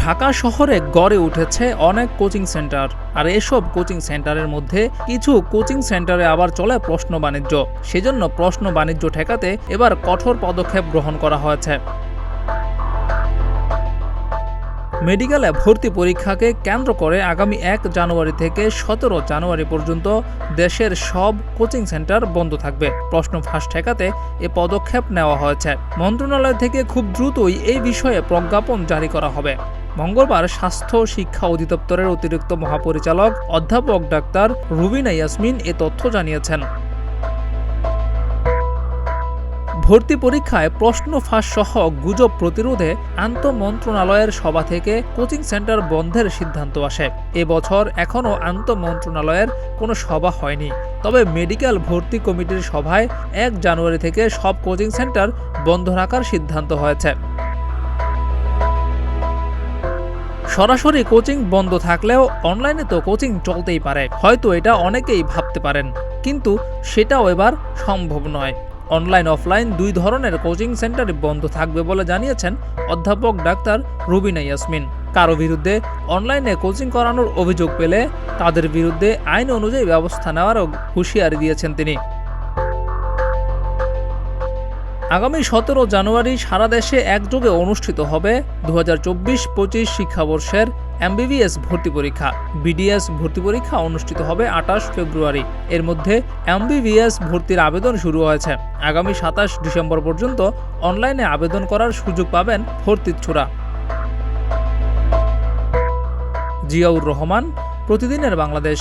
ঢাকা শহরে গড়ে উঠেছে অনেক কোচিং সেন্টার, আর এসব কোচিং সেন্টারের মধ্যে কিছু কোচিং সেন্টারে আবার চলে প্রশ্ন বাণিজ্য। সেজন্য প্রশ্ন বাণিজ্য ঠেকাতে এবার কঠোর পদক্ষেপ গ্রহণ করা হয়েছে। মেডিকেলে ভর্তি পরীক্ষাকে কেন্দ্র করে আগামী ১ জানুয়ারি থেকে ১৭ জানুয়ারি পর্যন্ত দেশের সব কোচিং সেন্টার বন্ধ থাকবে। প্রশ্ন ফাঁস ঠেকাতে এ পদক্ষেপ নেওয়া হয়েছে। মন্ত্রণালয় থেকে খুব দ্রুতই এই বিষয়ে প্রজ্ঞাপন জারি করা হবে। মঙ্গলবার স্বাস্থ্য শিক্ষা অধিদপ্তরের অতিরিক্ত মহাপরিচালক অধ্যাপক ডাক্তার রুবিনা ইয়াসমিন এ তথ্য জানিয়েছেন। ভর্তি পরীক্ষায় প্রশ্ন ফাঁস সহ গুজব প্রতিরোধে আন্তঃমন্ত্রণালয়ের সভা থেকে কোচিং সেন্টার বন্ধের সিদ্ধান্ত আসে। এবছর এখনও আন্তঃমন্ত্রণালয়ের কোনো সভা হয়নি, তবে মেডিকেল ভর্তি কমিটির সভায় ১ জানুয়ারি থেকে সব কোচিং সেন্টার বন্ধ রাখার সিদ্ধান্ত হয়েছে। সরাসরি কোচিং বন্ধ থাকলেও অনলাইনে তো কোচিং চলতেই পারে, হয়তো এটা অনেকেই ভাবতে পারেন, কিন্তু সেটাও এবার সম্ভব নয়। অনলাইন অফলাইন দুই ধরনের কোচিং সেন্টারই বন্ধ থাকবে বলে জানিয়েছেন অধ্যাপক ডাক্তার রুবিনা ইয়াসমিন। কারো বিরুদ্ধে অনলাইনে কোচিং করানোর অভিযোগ পেলে তাদের বিরুদ্ধে আইন অনুযায়ী ব্যবস্থা নেওয়ারও হুঁশিয়ারি দিয়েছেন তিনি। আগামী ১৭ জানুয়ারি সারা দেশে একযোগে অনুষ্ঠিত হবে ২০২৪-২৫ শিক্ষাবর্ষের এমবিবিএস ভর্তি পরীক্ষা। বিডিএস ভর্তি পরীক্ষা অনুষ্ঠিত হবে ২৮ ফেব্রুয়ারি। এর মধ্যে এমবিবিএস ভর্তির আবেদন শুরু হয়েছে। আগামী ২৭ ডিসেম্বর পর্যন্ত অনলাইনে আবেদন করার সুযোগ পাবেন ভর্তিচ্ছুরা। জিয়াউর রহমান, প্রতিদিনের বাংলাদেশ।